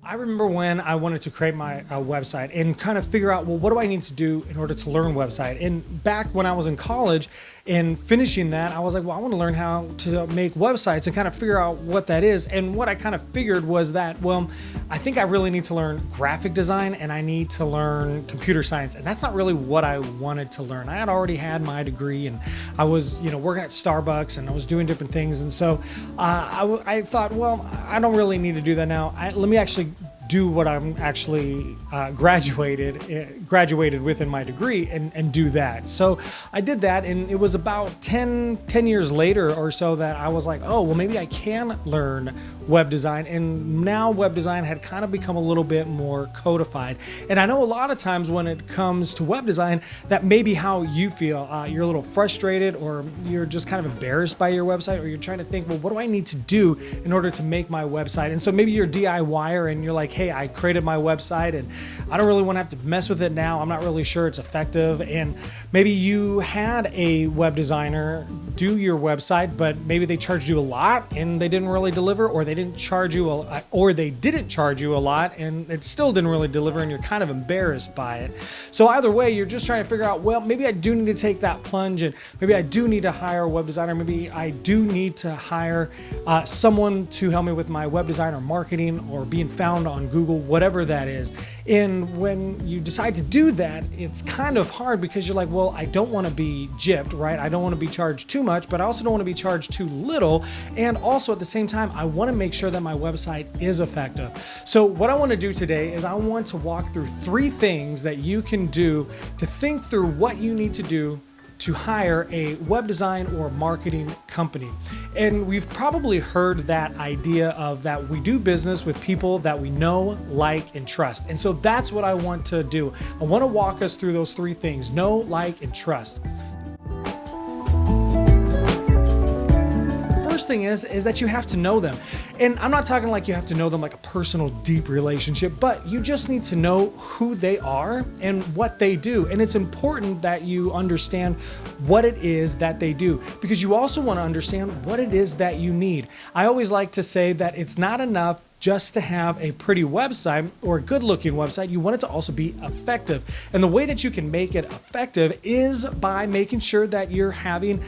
I remember when I wanted to create my website and kind of figure out, well, what do I need to do in order to learn website? And back when I was in college and finishing that, I was like, well, I want to learn how to make websites and kind of figure out what that is. And what I kind of figured was that, well, I think I really need to learn graphic design and I need to learn computer science. And that's not really what I wanted to learn. I had already had my degree and I was, working at Starbucks and I was doing different things. And so I thought, well, I don't really need to do that now. Let me actually do what I'm actually graduated with in my degree and do that. So I did that, and it was about 10 years later or so that I was like, oh, well, maybe I can learn web design. And now web design had kind of become a little bit more codified. And I know a lot of times when it comes to web design, that may be how you feel. You're a little frustrated, or you're just kind of embarrassed by your website, or you're trying to think, well, what do I need to do in order to make my website? And so maybe you're a DIYer and you're like, hey, I created my website and I don't really want to have to mess with it now. I'm not really sure it's effective. And maybe you had a web designer do your website, but maybe they charged you a lot and they didn't really deliver, or they didn't charge you a lot and it still didn't really deliver, and you're kind of embarrassed by it. So either way, you're just trying to figure out, well, maybe I do need to take that plunge, and maybe I do need to hire a web designer. Maybe I do need to hire someone to help me with my web design or marketing or being found on Google, whatever that is. And when you decide to do that, it's kind of hard because you're like, well, I don't want to be gypped, right? I don't want to be charged too much, but I also don't want to be charged too little. And also at the same time, I want to make sure that my website is effective. So what I want to do today is I want to walk through 3 things that you can do to think through what you need to do to hire a web design or marketing company. And we've probably heard that idea of that we do business with people that we know, like, and trust. And so that's what I want to do. I want to walk us through those 3 things: know, like, and trust. First thing is that you have to know them. And I'm not talking like you have to know them like a personal, deep relationship, but you just need to know who they are and what they do. And it's important that you understand what it is that they do, because you also want to understand what it is that you need. I always like to say that it's not enough just to have a pretty website or a good looking website. You want it to also be effective. And the way that you can make it effective is by making sure that you're having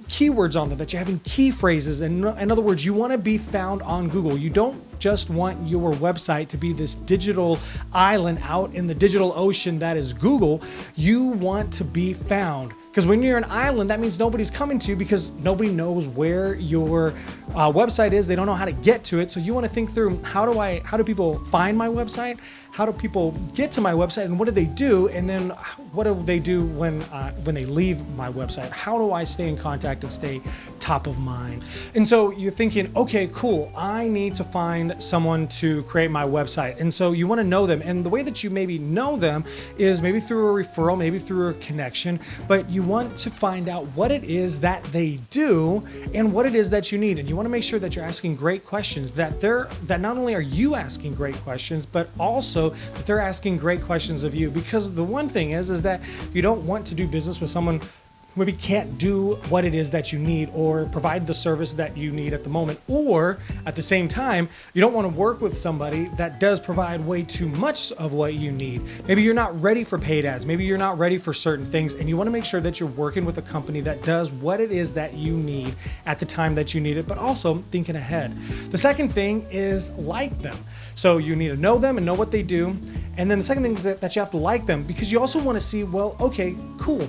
keywords on there, that you're having key phrases. And in other words, you want to be found on Google. You don't just want your website to be this digital island out in the digital ocean that is Google. You want to be found, because when you're an island, that means nobody's coming to you, because nobody knows where your website is. They don't know how to get to it. So you want to think through, how do people find my website? How do people get to my website, and what do they do? And then what do they do when they leave my website? How do I stay in contact and stay top of mind? And so you're thinking, okay, cool, I need to find someone to create my website. And so you want to know them. And the way that you maybe know them is maybe through a referral, maybe through a connection, but you want to find out what it is that they do and what it is that you need. And you want to make sure that you're asking great questions, that not only are you asking great questions, but also that they're asking great questions of you. Because the one thing is that you don't want to do business with someone who maybe can't do what it is that you need or provide the service that you need at the moment. Or at the same time, you don't want to work with somebody that does provide way too much of what you need. Maybe you're not ready for paid ads. Maybe you're not ready for certain things, and you want to make sure that you're working with a company that does what it is that you need at the time that you need it, but also thinking ahead. The second thing is like them. So you need to know them and know what they do. And then the second thing is that you have to like them, because you also want to see, well, okay, cool.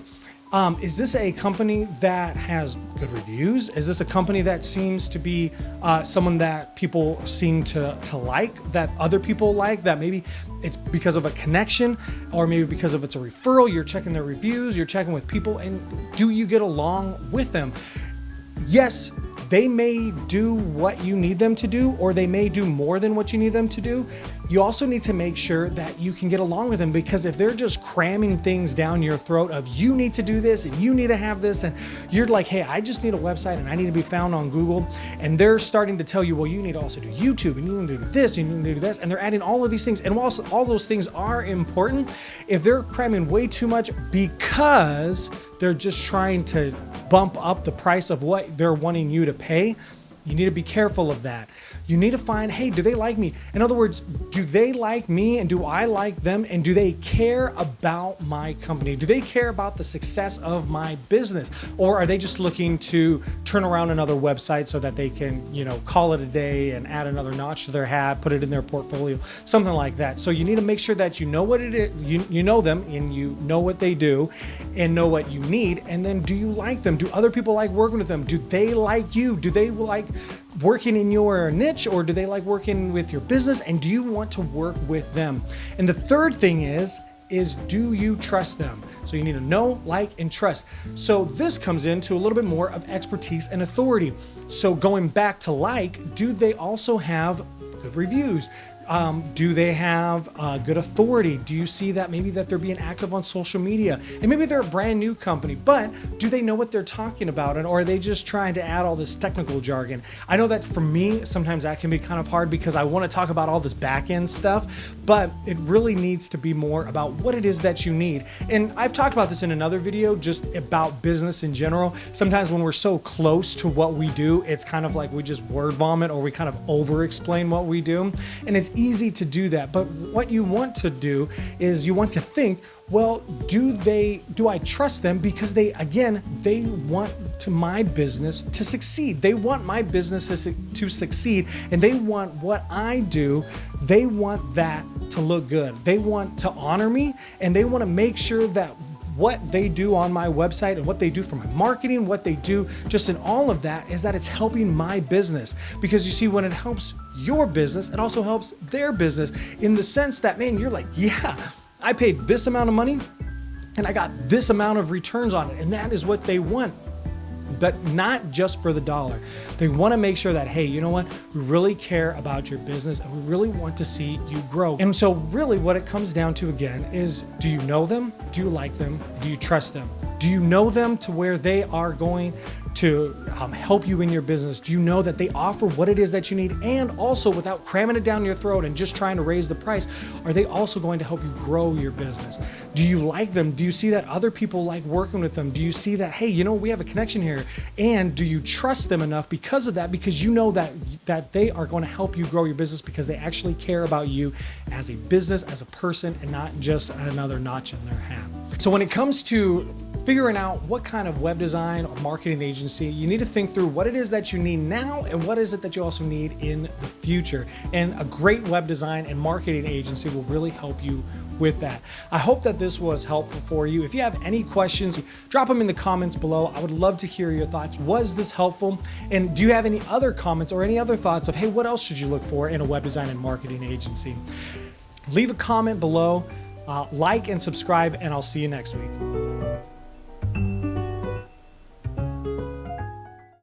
Is this a company that has good reviews? Is this a company that seems to be someone that people seem to like, that other people like, that maybe it's because of a connection, or maybe because of it's a referral? You're checking their reviews, you're checking with people, and do you get along with them? Yes, they may do what you need them to do, or they may do more than what you need them to do. You also need to make sure that you can get along with them, because if they're just cramming things down your throat of you need to do this and you need to have this, and you're like, hey, I just need a website and I need to be found on Google, and they're starting to tell you, well, you need to also do YouTube, and you need to do this, and you need to do this, and they're adding all of these things. And whilst all those things are important, if they're cramming way too much because they're just trying to bump up the price of what they're wanting you to pay, you need to be careful of that. You need to find, hey, do they like me? In other words, do they like me and do I like them? And do they care about my company? Do they care about the success of my business? Or are they just looking to turn around another website so that they can, call it a day and add another notch to their hat, put it in their portfolio, something like that. So you need to make sure that you know what it is, you know them and you know what they do and know what you need. And then do you like them? Do other people like working with them? Do they like you? Do they like working in your niche, or do they like working with your business? And do you want to work with them? And the third thing is do you trust them? So you need to know, like, and trust. So this comes into a little bit more of expertise and authority. So going back to like, do they also have good reviews? Do they have good authority? Do you see that maybe that they're being active on social media? And maybe they're a brand new company, but do they know what they're talking about? And or are they just trying to add all this technical jargon? I know that for me, sometimes that can be kind of hard because I want to talk about all this back end stuff, but it really needs to be more about what it is that you need. And I've talked about this in another video, just about business in general. Sometimes when we're so close to what we do, it's kind of like we just word vomit or we kind of over explain what we do. And it's easy to do that. But what you want to do is you want to think, well, do I trust them? Because they want my business to succeed. They want my business to succeed, and they want what I do. They want that to look good. They want to honor me, and they want to make sure that what they do on my website and what they do for my marketing, what they do just in all of that is that it's helping my business. Because you see, when it helps your business, it also helps their business in the sense that, man, you're like, yeah, I paid this amount of money and I got this amount of returns on it. And that is what they want. But not just for the dollar. They want to make sure that, hey, you know what? We really care about your business and we really want to see you grow. And so really what it comes down to again is, do you know them? Do you like them? Do you trust them? Do you know them to where they are going to help you in your business? Do you know that they offer what it is that you need? And also, without cramming it down your throat and just trying to raise the price, are they also going to help you grow your business? Do you like them? Do you see that other people like working with them? Do you see that, hey, we have a connection here? And do you trust them enough because of that? Because you know that they are going to help you grow your business because they actually care about you as a business, as a person, and not just another notch in their hat. So when it comes to figuring out what kind of web design or marketing agency, you need to think through what it is that you need now and what is it that you also need in the future. And a great web design and marketing agency will really help you with that. I hope that this was helpful for you. If you have any questions, drop them in the comments below. I would love to hear your thoughts. Was this helpful? And do you have any other comments or any other thoughts of, hey, what else should you look for in a web design and marketing agency? Leave a comment below, like and subscribe, and I'll see you next week.